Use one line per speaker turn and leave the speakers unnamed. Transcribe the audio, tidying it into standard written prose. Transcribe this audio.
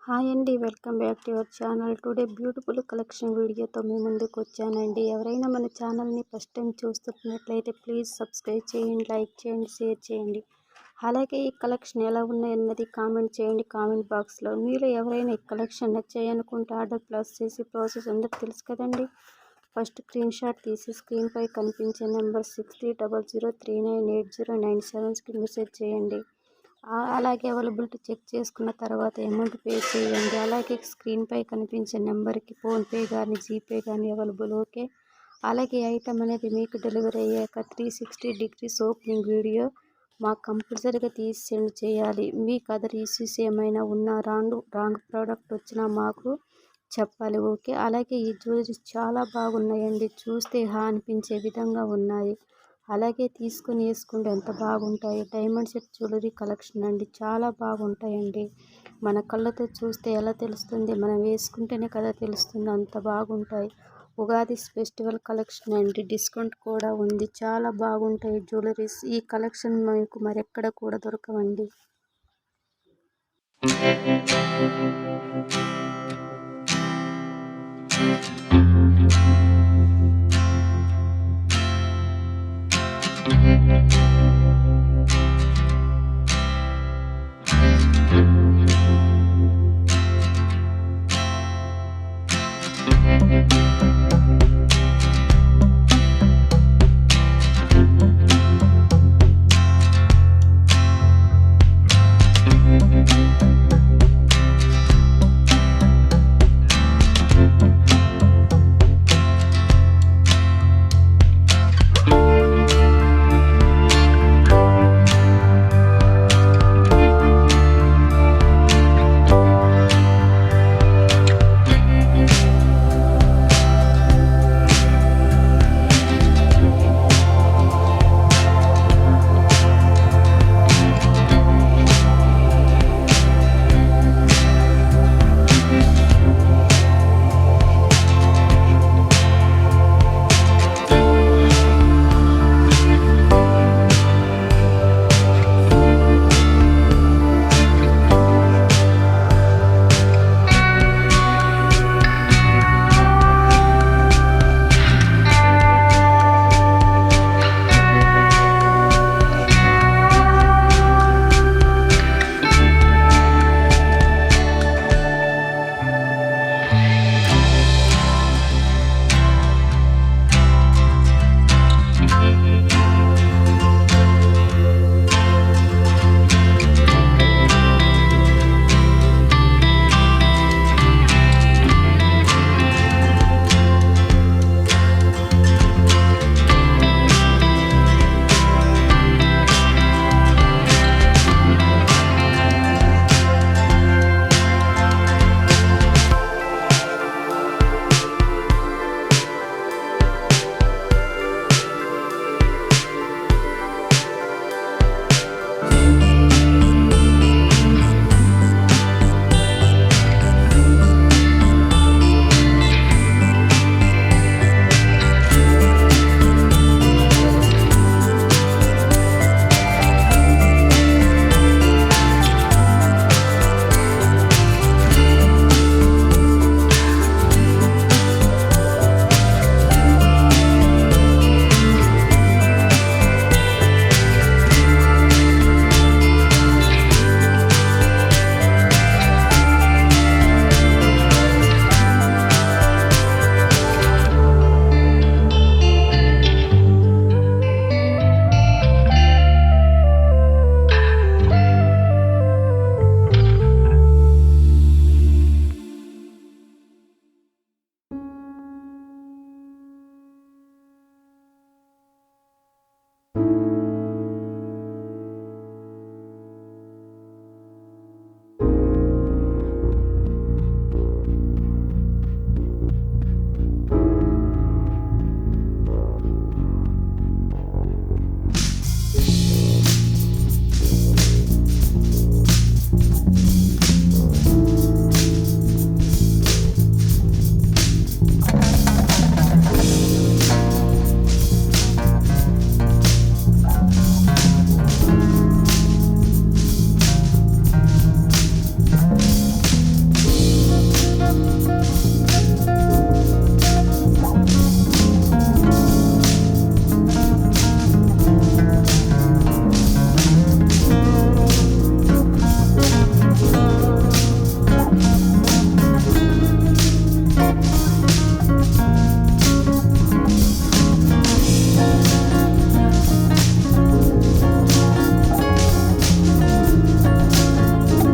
Hi అండి, welcome back to your channel. Today beautiful collection వీడియోతో మీ ముందుకు వచ్చానండి. ఎవరైనా మన ఛానల్ని ఫస్ట్ టైం చూస్తున్నట్లయితే ప్లీజ్ సబ్స్క్రైబ్ చేయండి, లైక్ చేయండి, షేర్ చేయండి. అలాగే ఈ కలెక్షన్ ఎలా ఉన్నాయన్నది కామెంట్ చేయండి కామెంట్ బాక్స్లో. మీలో ఎవరైనా ఈ కలెక్షన్ నచ్చాయనుకుంటే ఆర్డర్ ప్లేస్ చేసి ప్రాసెస్ అందరికి తెలుసు కదండి. ఫస్ట్ స్క్రీన్ షాట్ తీసి స్క్రీన్పై కనిపించే నెంబర్ 6300398097కి మెసేజ్ చేయండి. అలాగే అవైలబిలిటీ చెక్ చేసుకున్న తర్వాత అమౌంట్ పే చేయండి. అలాగే స్క్రీన్పై కనిపించే నెంబర్కి ఫోన్పే కానీ జీపే కానీ అవైలబుల్. ఓకే. అలాగే ఐటమ్ అనేది మీకు డెలివరీ అయ్యాక 360 డిగ్రీస్ ఓపెనింగ్ వీడియో మాకు కంపల్సరీగా తీసి సెండ్ చేయాలి. మీకు అదర్ ఇష్యూస్ ఏమైనా ఉన్నా రాంగ్ ప్రోడక్ట్ వచ్చినా మాకు చెప్పాలి. ఓకే. అలాగే ఈ జ్యువెలరీస్ చాలా బాగున్నాయండి, చూస్తే అనిపించే విధంగా ఉన్నాయి. అలాగే తీసుకుని వేసుకుంటే ఎంత బాగుంటాయి. డైమండ్ సెట్ జ్యువెలరీ కలెక్షన్ అండి, చాలా బాగుంటాయండి. మన కళ్ళతో చూస్తే ఎలా తెలుస్తుంది, మనం వేసుకుంటేనే కదా తెలుస్తుంది, అంత బాగుంటాయి. ఉగాది ఫెస్టివల్ కలెక్షన్ అండి, డిస్కౌంట్ కూడా ఉంది. చాలా బాగుంటాయి జ్యువెలరీస్. ఈ కలెక్షన్ మీకు మరెక్కడ కూడా దొరకవండి.